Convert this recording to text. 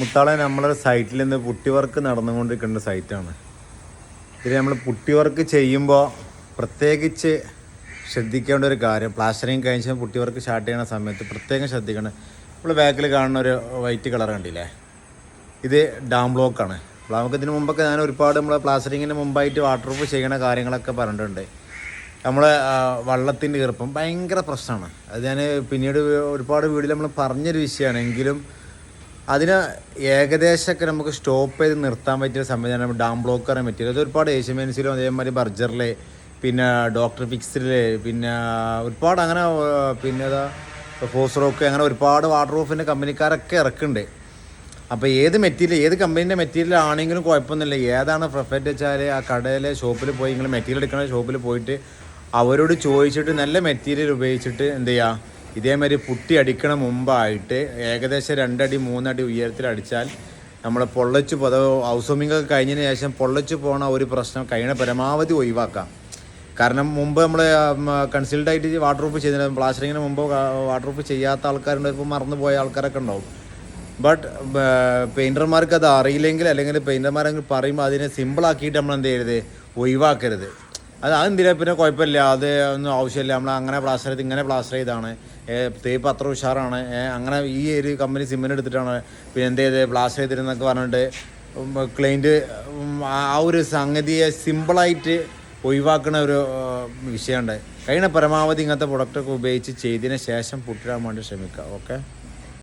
മുത്താളെ നമ്മളൊരു സൈറ്റിൽ നിന്ന് പുട്ടി വർക്ക് നടന്നുകൊണ്ടിരിക്കേണ്ട സൈറ്റാണ്. ഇതിൽ നമ്മൾ പുട്ടി വർക്ക് ചെയ്യുമ്പോൾ പ്രത്യേകിച്ച് ശ്രദ്ധിക്കേണ്ട ഒരു കാര്യം, പ്ലാസ്റ്ററിങ് കഴിഞ്ഞാൽ പുട്ടി വർക്ക് സ്റ്റാർട്ട് ചെയ്യുന്ന സമയത്ത് പ്രത്യേകം ശ്രദ്ധിക്കണം. നമ്മൾ ബാക്കിൽ കാണുന്ന ഒരു വൈറ്റ് കളർ കണ്ടില്ലേ, ഇത് ഡാം ബ്ലോക്കാണ്. നമുക്ക് ഇതിന് മുമ്പൊക്കെ ഞാൻ ഒരുപാട് നമ്മൾ പ്ലാസ്റ്ററിങ്ങിന് മുമ്പായിട്ട് വാട്ടർ പ്രൂഫ് ചെയ്യണ കാര്യങ്ങളൊക്കെ പറഞ്ഞിട്ടുണ്ട്. നമ്മളെ വള്ളത്തിൻ്റെ ഈർപ്പം ഭയങ്കര പ്രശ്നമാണ്. അത് ഞാൻ പിന്നീട് ഒരുപാട് വീഡിയോയിൽ നമ്മൾ പറഞ്ഞൊരു വിഷയമാണ്. എങ്കിലും അതിന് ഏകദേശമൊക്കെ നമുക്ക് സ്റ്റോപ്പ് ചെയ്ത് നിർത്താൻ പറ്റിയ സംവിധാനം ഡാം ബ്ലോക്കർ മെറ്റീരിയൽ. അത് ഒരുപാട് ഏഷ്യമെൻസിലും അതേമാതിരി ബർജറിൽ, പിന്നെ ഡോക്ടർ ഫിക്സിൽ, പിന്നെ ഒരുപാട് അങ്ങനെ, പിന്നെ ഫോസ്റോക്ക്, അങ്ങനെ ഒരുപാട് വാട്ടർ പ്രൂഫിൻ്റെ കമ്പനിക്കാരൊക്കെ ഇറക്കുന്നുണ്ട്. അപ്പോൾ ഏത് മെറ്റീരിയൽ, ഏത് കമ്പനീൻ്റെ മെറ്റീരിയൽ ആണെങ്കിലും കുഴപ്പമൊന്നുമില്ല. ഏതാണ് പ്രിഫറൻറ്റ് വെച്ചാൽ ആ കടയിലെ ഷോപ്പിൽ പോയി, നിങ്ങൾ മെറ്റീരിയൽ എടുക്കുന്ന ഷോപ്പിൽ പോയിട്ട് അവരോട് ചോദിച്ചിട്ട് നല്ല മെറ്റീരിയൽ ഉപയോഗിച്ചിട്ട് എന്ത് ചെയ്യുക, ഇതേമാതിരി പുട്ടി അടിക്കണ മുമ്പായിട്ട് ഏകദേശം 2 അടി 3 അടി ഉയരത്തിൽ അടിച്ചാൽ നമ്മൾ പൊള്ളച്ച് ഹൗസ് വാമിംഗ് ഒക്കെ കഴിഞ്ഞതിന് ശേഷം പൊള്ളച്ച് പോണ ഒരു പ്രശ്നം കഴിയണ പരമാവധി ഒഴിവാക്കാം. കാരണം മുമ്പ് നമ്മൾ കൺസൾട്ടായിട്ട് വാട്ടർ പ്രൂഫ് ചെയ്തിട്ടുണ്ട്. പ്ലാസ്റ്ററിങ്ങിന് മുമ്പ് വാട്ടർ പ്രൂഫ് ചെയ്യാത്ത ആൾക്കാരുണ്ട്, ഇപ്പോൾ മറന്നു പോയ ആൾക്കാരൊക്കെ ഉണ്ടാവും. ബട്ട് പെയിൻറ്റർമാർക്ക് അത് അറിയില്ലെങ്കിൽ, അല്ലെങ്കിൽ പെയിൻറ്റർമാരെങ്കിൽ പറയുമ്പോൾ അതിനെ സിമ്പിളാക്കിയിട്ട് നമ്മൾ എന്ത് ചെയ്യരുത്, ഒഴിവാക്കരുത്. അതെന്തിനാ പിന്നെ കുഴപ്പമില്ല, അത് ഒന്നും ആവശ്യമില്ല, നമ്മൾ അങ്ങനെ പ്ലാസ്റ്റർ ചെയ്ത് ഇങ്ങനെ പ്ലാസ്റ്റർ ചെയ്താണ്, തേപ്പ് അത്ര ഉഷാറാണ്, അങ്ങനെ ഈ ഒരു കമ്പനി സിമെൻ്റ് എടുത്തിട്ടാണ് പിന്നെ എന്ത് ചെയ്ത് പ്ലാസ്റ്റർ ചെയ്തിരുന്നൊക്കെ പറഞ്ഞിട്ട് ക്ലൈൻറ്റ് ആ ഒരു സംഗതിയെ സിമ്പിളായിട്ട് ഒഴിവാക്കുന്ന ഒരു വിഷയമുണ്ട്. കഴിയുന്ന പരമാവധി ഇങ്ങനത്തെ പ്രൊഡക്റ്റൊക്കെ ഉപയോഗിച്ച് ചെയ്തതിന് ശേഷം പുട്ടിടാൻ വേണ്ടി ശ്രമിക്കുക. ഓക്കെ.